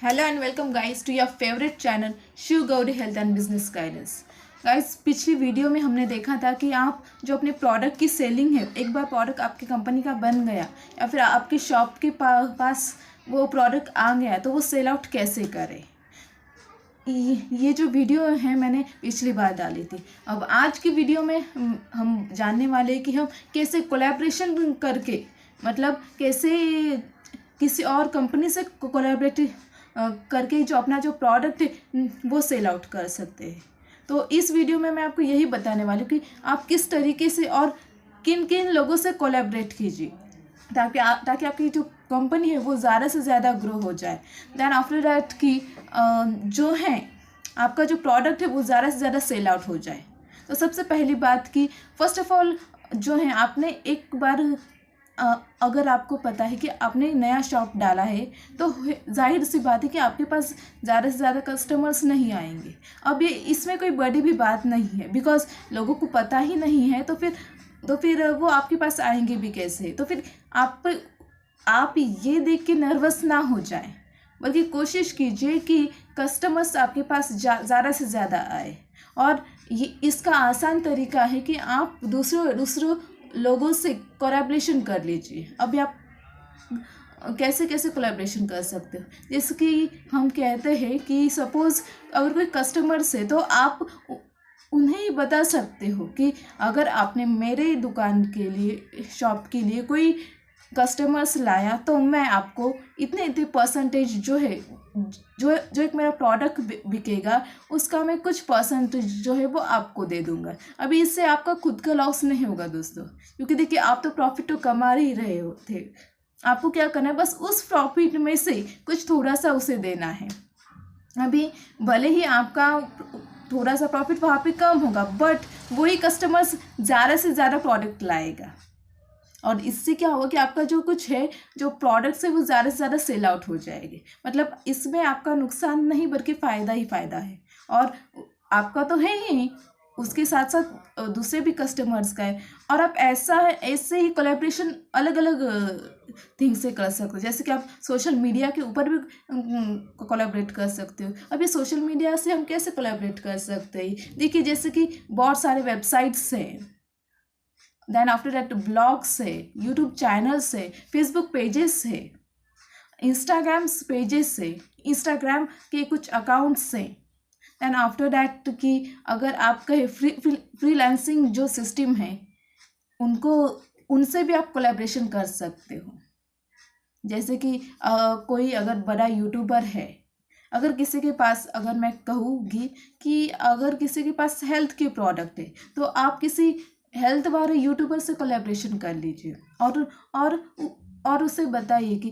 Hello and welcome guys to your favourite channel Shiv Gauri health and business guidance. Guys, पिछली video में हमने देखा था कि आप जो अपने प्रोडक्ट की सेलिंग है, एक बार प्रोडक्ट आपकी कंपनी का बन गया या फिर आपके शॉप के पास वो प्रोडक्ट आ गया तो वो सेल आउट कैसे करें। ये जो वीडियो है मैंने पिछली बार डाली थी। अब आज की वीडियो में हम जानने वाले हैं कि हम कैसे कोलैबोरेशन करके, मतलब कैसे किसी और कंपनी से कोलैबोरेट करके जो अपना जो प्रोडक्ट है वो सेल आउट कर सकते हैं। तो इस वीडियो में मैं आपको यही बताने वाली हूँ कि आप किस तरीके से और किन किन लोगों से कोलैबोरेट कीजिए ताकि आपकी जो कंपनी है वो ज़्यादा से ज़्यादा ग्रो हो जाए। देन आफ्टर दैट कि जो है आपका जो प्रोडक्ट है वो ज़्यादा से ज़्यादा सेल आउट हो जाए। तो सबसे पहली बात कि फ़र्स्ट ऑफ ऑल जो है आपने एक बार अगर आपको पता है कि आपने नया शॉप डाला है तो जाहिर सी बात है कि आपके पास ज़्यादा से ज़्यादा कस्टमर्स नहीं आएंगे। अब ये इसमें कोई बड़ी भी बात नहीं है, बिकॉज लोगों को पता ही नहीं है तो फिर वो आपके पास आएंगे भी कैसे। तो फिर आप ये देख के नर्वस ना हो जाएं, बल्कि कोशिश कीजिए कि कस्टमर्स आपके पास ज़्यादा से ज़्यादा आए। और ये इसका आसान तरीका है कि आप दूसरों लोगों से कोलैबोरेशन कर लीजिए। अभी आप कैसे कैसे कोलैबोरेशन कर सकते हो, जैसे कि हम कहते हैं कि सपोज़ अगर कोई कस्टमर्स है तो आप उन्हें ही बता सकते हो कि अगर आपने मेरे दुकान के लिए, शॉप के लिए कोई कस्टमर्स लाया तो मैं आपको इतने परसेंटेज जो है, जो एक मेरा प्रोडक्ट बिकेगा उसका मैं कुछ परसेंटेज जो है वो आपको दे दूंगा। अभी इससे आपका खुद का लॉस नहीं होगा दोस्तों, क्योंकि देखिए आप तो प्रॉफिट तो कमा ही रहे हो थे। आपको क्या करना है, बस उस प्रॉफिट में से कुछ थोड़ा सा उसे देना है। अभी भले ही आपका थोड़ा सा प्रॉफिट वहाँ पे कम होगा, बट वही कस्टमर्स ज़्यादा से ज़्यादा प्रोडक्ट लाएगा और इससे क्या होगा कि आपका जो कुछ है, जो प्रोडक्ट्स है वो ज़्यादा से ज़्यादा सेल आउट हो जाएंगे। मतलब इसमें आपका नुकसान नहीं बल्कि फ़ायदा ही फ़ायदा है। और आपका तो है ही, उसके साथ साथ दूसरे भी कस्टमर्स का है। और आप ऐसे ही कोलैबोरेशन अलग अलग थिंग से कर सकते हो। जैसे कि आप सोशल मीडिया के ऊपर भी कोलैबोरेट कर सकते हो। अब ये सोशल मीडिया से हम कैसे कोलैबोरेट कर सकते हैं, देखिए जैसे कि बहुत सारे वेबसाइट्स हैं, देन आफ्टर दैट ब्लॉग्स है, यूट्यूब चैनल्स है, फेसबुक पेजेस है, इंस्टाग्राम पेजेस है, इंस्टाग्राम के कुछ अकाउंट्स हैं। देन आफ्टर दैट कि अगर आपका फ्रीलांसिंग जो सिस्टम है उनसे भी आप कोलैबोरेशन कर सकते हो। जैसे कि कोई अगर बड़ा यूट्यूबर है, अगर किसी के पास, अगर मैं कहूँगी कि अगर किसी के पास हेल्थ के प्रोडक्ट है तो आप किसी हेल्थ वाले यूट्यूबर से कोलैबोरेशन कर लीजिए और और उसे बताइए कि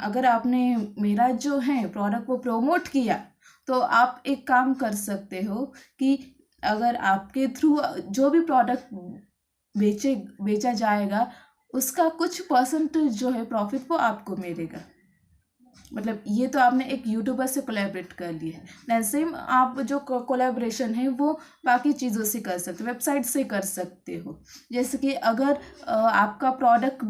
अगर आपने मेरा जो है प्रोडक्ट वो प्रमोट किया तो आप एक काम कर सकते हो कि अगर आपके थ्रू जो भी प्रोडक्ट बेचा जाएगा उसका कुछ परसेंटेज जो है प्रॉफिट वो आपको मिलेगा। मतलब ये तो आपने एक यूट्यूबर से कोलैबोरेट कर लिया। देन सेम आप जो कोलैबोरेशन है वो बाकी चीज़ों से कर सकते हो, वेबसाइट से कर सकते हो। जैसे कि अगर आपका प्रोडक्ट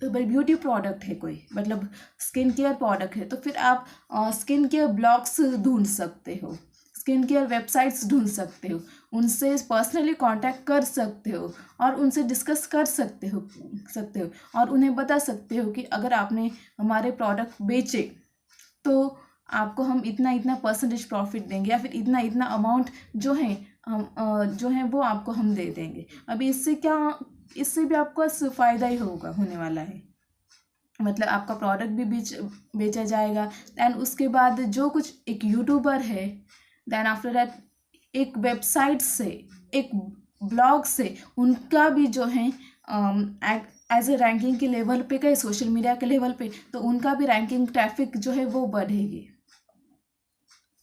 ब्यूटी प्रोडक्ट है कोई, मतलब स्किन केयर प्रोडक्ट है, तो फिर आप स्किन केयर ब्लॉग्स ढूंढ सकते हो, स्किन केयर वेबसाइट्स ढूंढ सकते हो, उनसे पर्सनली कांटेक्ट कर सकते हो और उनसे डिस्कस कर सकते हो और उन्हें बता सकते हो कि अगर आपने हमारे प्रोडक्ट बेचे तो आपको हम इतना इतना परसेंटेज प्रॉफिट देंगे या फिर इतना इतना अमाउंट जो है वो आपको हम दे देंगे। अभी इससे भी आपको फ़ायदा ही होने वाला है। मतलब आपका प्रोडक्ट भी बेचा जाएगा। दैन उसके बाद जो कुछ एक यूट्यूबर है, देन आफ्टर दैट एक वेबसाइट से, एक ब्लॉग से, उनका भी जो है एज ए रैंकिंग के लेवल पे, कहीं सोशल मीडिया के लेवल पे, तो उनका भी रैंकिंग ट्रैफिक जो है वो बढ़ेगी।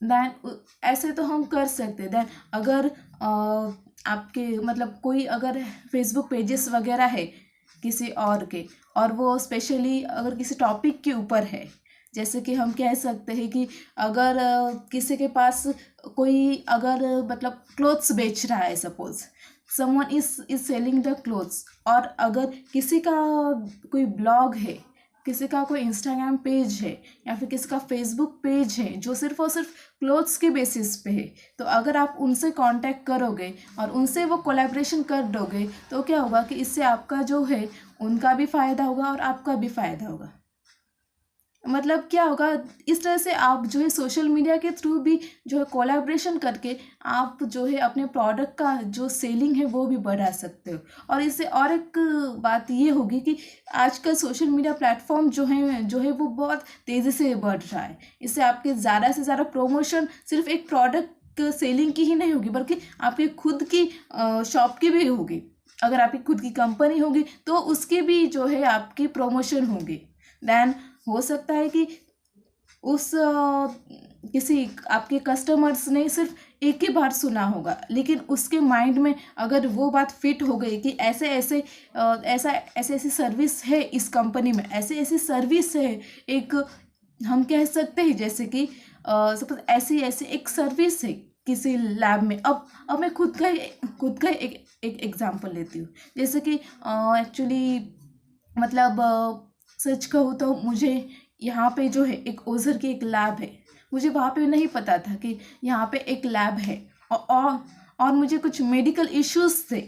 दैन ऐसे तो हम कर सकते हैं। दैन अगर आपके मतलब कोई अगर फेसबुक पेजेस वगैरह है किसी और के, और वो स्पेशली अगर किसी टॉपिक के ऊपर है, जैसे कि हम कह सकते हैं कि अगर किसी के पास कोई अगर मतलब क्लोथ्स बेच रहा है, suppose someone is selling the clothes, और अगर किसी का कोई ब्लॉग है किसी का कोई इंस्टाग्राम पेज है या फिर किसी का फेसबुक पेज है जो सिर्फ और सिर्फ क्लोथ्स के बेसिस पे है, तो अगर आप उनसे कांटेक्ट करोगे और उनसे वो कोलैबोरेशन कर दोगे तो क्या होगा कि इससे आपका जो है उनका भी फ़ायदा होगा और आपका भी फ़ायदा होगा। मतलब क्या होगा, इस तरह से आप जो है सोशल मीडिया के थ्रू भी जो है कोलैबोरेशन करके आप जो है अपने प्रोडक्ट का जो सेलिंग है वो भी बढ़ा सकते हो। और इससे और एक बात ये होगी कि आजकल सोशल मीडिया प्लेटफॉर्म जो है वो बहुत तेज़ी से बढ़ रहा है। इससे आपके ज़्यादा से ज़्यादा प्रमोशन सिर्फ एक प्रोडक्ट सेलिंग की ही नहीं होगी, बल्कि आपकी खुद की शॉप की भी होगी। अगर आपकी खुद की कंपनी होगी तो उसकी भी जो है आपकी प्रमोशन होगी। देन हो सकता है कि उस किसी आपके कस्टमर्स ने सिर्फ एक ही बार सुना होगा, लेकिन उसके माइंड में अगर वो बात फिट हो गई कि ऐसे ऐसे ऐसी सर्विस है इस कंपनी में, ऐसे ऐसी सर्विस है, एक हम कह सकते हैं जैसे कि सपोज ऐसी ऐसी एक सर्विस है किसी लैब में। अब मैं खुद का एक एग्जांपल लेती हूँ। जैसे कि एक्चुअली मतलब सच कहूँ तो मुझे यहाँ पे जो है एक ओझर की एक लैब है, मुझे वहाँ पे नहीं पता था कि यहाँ पे एक लैब है और मुझे कुछ मेडिकल इश्यूज थे।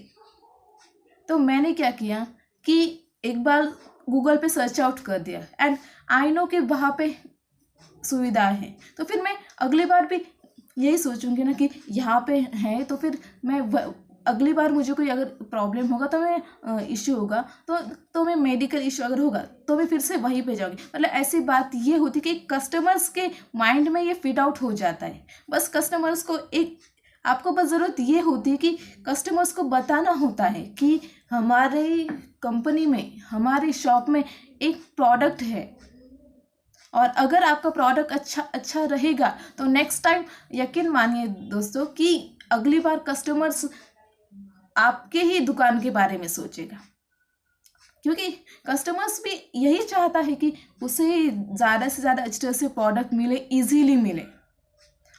तो मैंने क्या किया कि एक बार गूगल पे सर्च आउट कर दिया एंड आई नो कि वहाँ पे सुविधा है। तो फिर मैं अगली बार भी यही सोचूंगी ना कि यहाँ पे है, तो फिर मैं अगली बार मुझे कोई अगर प्रॉब्लम होगा तो मैं इश्यू होगा तो मैं मेडिकल इश्यू अगर होगा तो मैं फिर से वहीं पे जाऊँगी। मतलब ऐसी बात ये होती कि कस्टमर्स के माइंड में ये फिट आउट हो जाता है। बस कस्टमर्स को आपको बस ज़रूरत ये होती है कि कस्टमर्स को बताना होता है कि हमारे कंपनी में, हमारी शॉप में एक प्रोडक्ट है, और अगर आपका प्रोडक्ट अच्छा रहेगा तो नेक्स्ट टाइम यकीन मानिए दोस्तों कि अगली बार कस्टमर्स आपके ही दुकान के बारे में सोचेगा, क्योंकि कस्टमर्स भी यही चाहता है कि उसे ज़्यादा से ज़्यादा अच्छे से प्रोडक्ट मिले, इजीली मिले।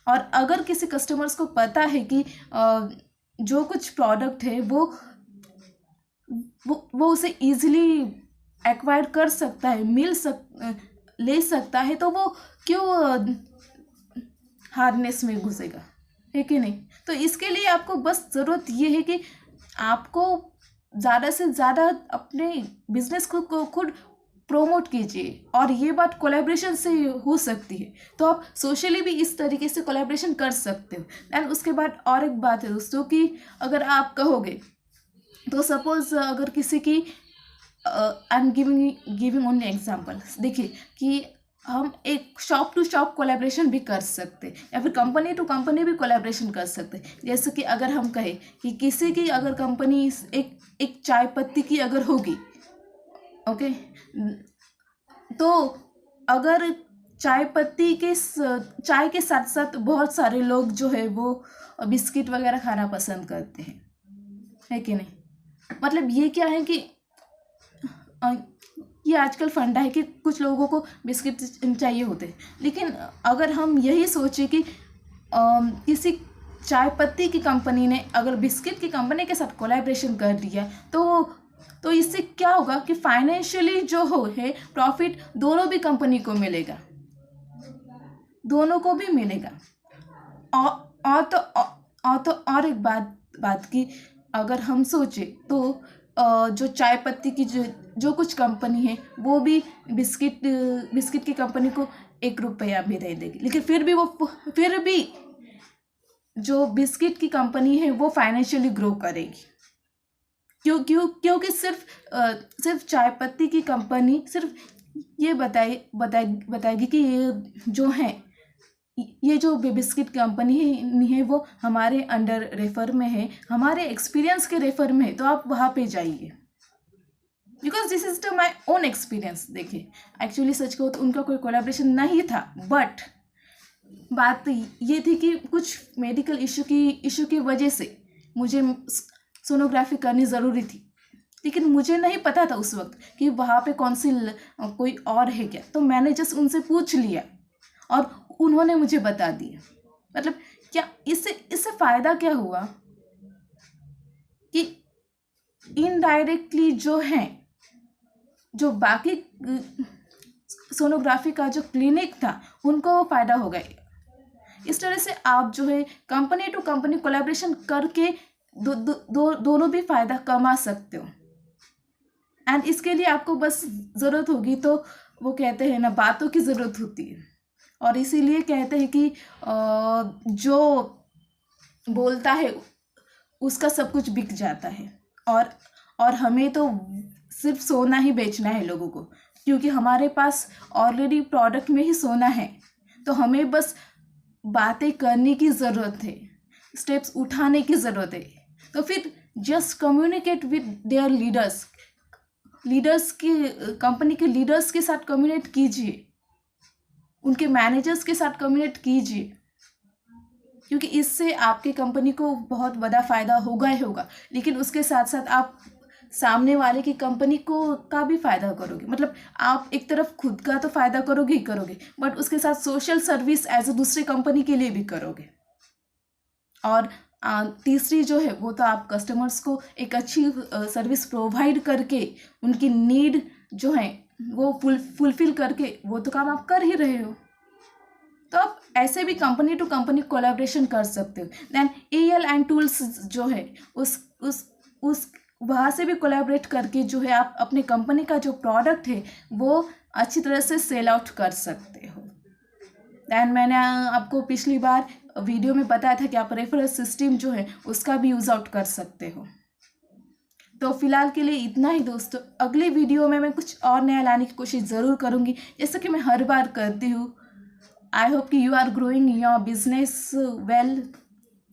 और अगर किसी कस्टमर्स को पता है कि जो कुछ प्रोडक्ट है वो उसे इजीली एक्वायर कर सकता है, ले सकता है, तो वो क्यों हार्डनेस में घुसेगा, है कि नहीं। तो इसके लिए आपको बस ज़रूरत ये है कि आपको ज़्यादा से ज़्यादा अपने बिजनेस को खुद प्रोमोट कीजिए, और ये बात कोलैबोरेशन से हो सकती है। तो आप सोशली भी इस तरीके से कोलैबोरेशन कर सकते हो। एंड उसके बाद और एक बात है दोस्तों कि अगर आप कहोगे तो सपोज अगर किसी की I am giving only example, देखिए कि हम एक शॉप टू शॉप कोलैबोरेशन भी कर सकते हैं या फिर कंपनी टू कंपनी भी कोलैबोरेशन कर सकते हैं। जैसे कि अगर हम कहें कि किसी की अगर कंपनी एक चाय पत्ती की अगर होगी, ओके, तो अगर चाय पत्ती के चाय के साथ साथ बहुत सारे लोग जो है वो बिस्किट वगैरह खाना पसंद करते हैं, है कि नहीं। मतलब ये क्या है कि ये आजकल फंडा है कि कुछ लोगों को बिस्किट चाहिए होते हैं, लेकिन अगर हम यही सोचें कि किसी चाय पत्ती की कंपनी ने अगर बिस्किट की कंपनी के साथ कोलैबोरेशन कर दिया तो इससे क्या होगा कि फाइनेंशियली जो है प्रॉफिट दोनों भी कंपनी को मिलेगा, दोनों को भी मिलेगा। और एक बात की अगर हम सोचे तो जो चाय पत्ती की जो कुछ कंपनी है वो भी बिस्किट की कंपनी को 1 रुपया भी दे देगी, लेकिन फिर भी जो बिस्किट की कंपनी है वो फाइनेंशियली ग्रो करेगी। क्योंकि सिर्फ चाय पत्ती की कंपनी सिर्फ ये बताएगी कि ये जो है, ये जो बिस्किट कंपनी है वो हमारे अंडर रेफर में है, हमारे एक्सपीरियंस के रेफर में है, तो आप वहाँ पे जाइए। Because this is my own experience. देखिए एक्चुअली सच कहो तो उनका कोई कोलैबोरेशन नहीं था, बट बात ये थी कि कुछ मेडिकल इशू की वजह से मुझे सोनोग्राफी करनी ज़रूरी थी, लेकिन मुझे नहीं पता था उस वक्त कि वहाँ पे कोई और है क्या। तो मैंने जस्ट उनसे पूछ लिया और उन्होंने मुझे बता दिया। मतलब क्या इससे फ़ायदा क्या हुआ कि इनडायरेक्टली जो बाकी सोनोग्राफी का जो क्लिनिक था उनको फ़ायदा होगा। इस तरह से आप जो है कंपनी टू कंपनी कोलैबोरेशन करके दोनों भी फ़ायदा कमा सकते हो। एंड इसके लिए आपको बस ज़रूरत होगी, तो वो कहते हैं ना, बातों की ज़रूरत होती है। और इसीलिए कहते हैं कि जो बोलता है उसका सब कुछ बिक जाता है। और हमें तो सिर्फ सोना ही बेचना है लोगों को, क्योंकि हमारे पास ऑलरेडी प्रोडक्ट में ही सोना है। तो हमें बस बातें करने की ज़रूरत है, स्टेप्स उठाने की ज़रूरत है। तो फिर just communicate with their leaders की, कंपनी के लीडर्स के साथ कम्युनिकेट कीजिए, उनके मैनेजर्स के साथ कम्युनिकेट कीजिए, क्योंकि इससे आपकी कंपनी को बहुत बड़ा फ़ायदा होगा ही होगा। लेकिन उसके साथ साथ आप सामने वाले की कंपनी को का भी फ़ायदा करोगे। मतलब आप एक तरफ खुद का तो फ़ायदा करोगे ही करोगे, बट उसके साथ सोशल सर्विस एज ए दूसरी कंपनी के लिए भी करोगे। और तीसरी जो है वो तो आप कस्टमर्स को एक अच्छी सर्विस प्रोवाइड करके उनकी नीड जो है वो फुलफिल करके वो तो काम आप कर ही रहे हो। तो आप ऐसे भी कंपनी टू कंपनी कोलैबोरेशन कर सकते हो। देन एएल एंड टूल्स जो है उस वहाँ से भी कोलैबोरेट करके जो है आप अपने कंपनी का जो प्रोडक्ट है वो अच्छी तरह से सेल आउट कर सकते हो। दैन मैंने आपको पिछली बार वीडियो में बताया था कि आप रेफरल सिस्टम जो है उसका भी यूज़ आउट कर सकते हो। तो फिलहाल के लिए इतना ही दोस्तों। अगले वीडियो में मैं कुछ और नया लाने की कोशिश ज़रूर करूँगी, जैसा कि मैं हर बार करती हूँ। आई होप कि you are growing your business well.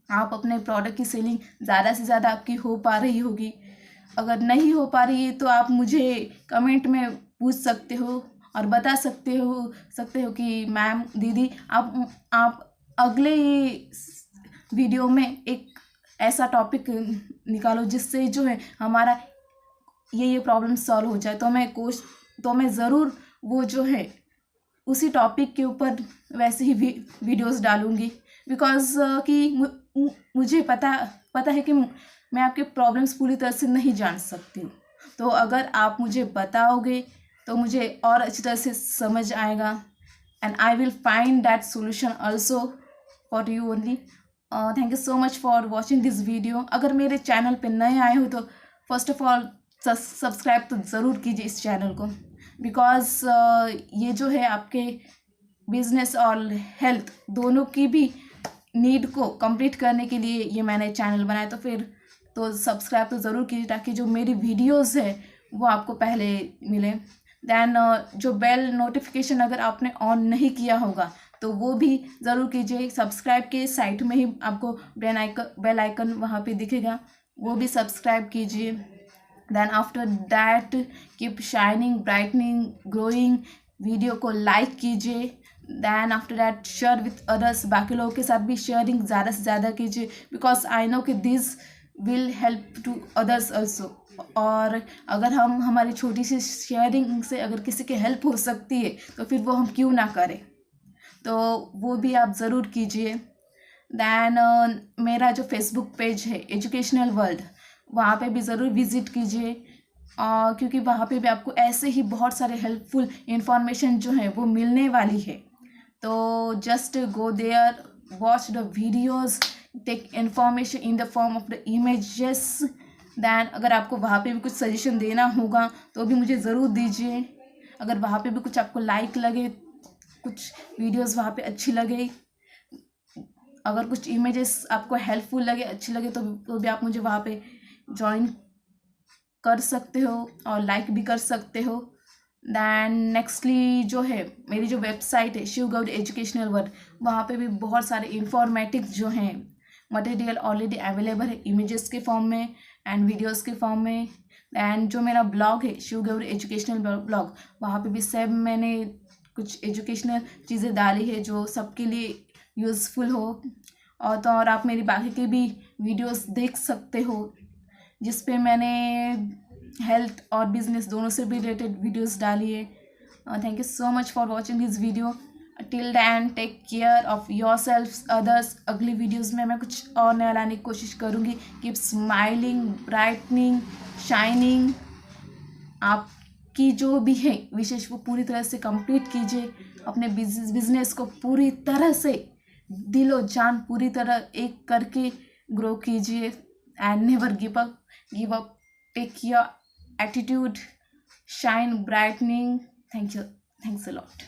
आप अपने प्रोडक्ट की सेलिंग ज़्यादा से ज़्यादा आपकी हो पा रही होगी। अगर नहीं हो पा रही है तो आप मुझे कमेंट में पूछ सकते हो और बता सकते हो कि मैम, दीदी, आप अगले वीडियो में एक ऐसा टॉपिक निकालो जिससे जो है हमारा ये प्रॉब्लम सॉल्व हो जाए। तो मैं ज़रूर वो जो है उसी टॉपिक के ऊपर वैसे ही वीडियोस डालूँगी। बिकॉज़ कि मुझे पता है कि मैं आपके प्रॉब्लम्स पूरी तरह से नहीं जान सकती हूँ। तो अगर आप मुझे बताओगे तो मुझे और अच्छी तरह से समझ आएगा, and I will find that solution also for you only. Thank you so much for watching this video. अगर मेरे चैनल पे नए आए हो तो फर्स्ट ऑफ ऑल सब्सक्राइब तो ज़रूर कीजिए इस चैनल को, बिकॉज़ ये जो है आपके बिजनेस और हेल्थ दोनों की भी नीड को कंप्लीट करने के लिए ये मैंने चैनल बनाया। तो सब्सक्राइब तो ज़रूर कीजिए ताकि जो मेरी वीडियोस है वो आपको पहले मिले। दैन जो बेल नोटिफिकेशन अगर आपने ऑन नहीं किया होगा तो वो भी ज़रूर कीजिए। सब्सक्राइब के साइट में ही आपको बेल आइकन वहाँ पे दिखेगा, वो भी सब्सक्राइब कीजिए। Then after that keep shining, brightening, growing, video को लाइक कीजिए। Then after that share with others, बाकी लोगों के साथ भी शेयरिंग ज़्यादा से ज़्यादा कीजिए, बिकॉज आई नो कि this will help to others also. और अगर हमारी छोटी सी शेयरिंग से अगर किसी की हेल्प हो सकती है तो फिर वो हम क्यों ना करें। तो वो भी आप ज़रूर कीजिए। दैन मेरा जो फेसबुक पेज है एजुकेशनल वर्ल्ड, वहाँ पे भी ज़रूर विज़िट कीजिए, क्योंकि वहाँ पे भी आपको ऐसे ही बहुत सारे हेल्पफुल इंफॉर्मेशन जो है वो मिलने वाली है। तो just go there, watch the videos, take information in the form of the images. Then अगर आपको वहाँ पे भी कुछ सजेशन देना होगा तो भी मुझे ज़रूर दीजिए। अगर वहाँ पे भी कुछ आपको लाइक लगे, कुछ वीडियोस वहाँ पे अच्छी लगे, अगर कुछ इमेजेस आपको हेल्पफुल लगे, अच्छी लगे, तो भी आप मुझे वहाँ पे ज्वाइन कर सकते हो और लाइक भी कर सकते हो। दैन नेक्स्टली जो है मेरी जो वेबसाइट है शिव गौरी एजुकेशनल वर्ल्ड, वहाँ पे भी बहुत सारे इंफॉर्मेटिव जो हैं मटेरियल ऑलरेडी अवेलेबल है, इमेजेस के फॉर्म में एंड वीडियोस के फॉर्म में। एंड जो मेरा ब्लॉग है शिव गौरी एजुकेशनल ब्लॉग, वहाँ पे भी सब मैंने कुछ एजुकेशनल चीज़ें डाली है जो सबके लिए यूज़फुल हो। और आप मेरी बाकी के भी वीडियोस देख सकते हो जिस पे मैंने हेल्थ और बिजनेस दोनों से भी रिलेटेड वीडियोस डाली है। Thank you so much for watching this video. Till then take care of yourself others. अगली वीडियोस में मैं कुछ और नया लाने की कोशिश करूँगी। Keep smiling, brightening, shining. आप की जो भी है विशेष वो पूरी तरह से कंप्लीट कीजिए। अपने बिजनेस को पूरी तरह से दिलो जान पूरी तरह एक करके ग्रो कीजिए and never give up. Take your attitude shine brightening. Thank you, thanks a lot.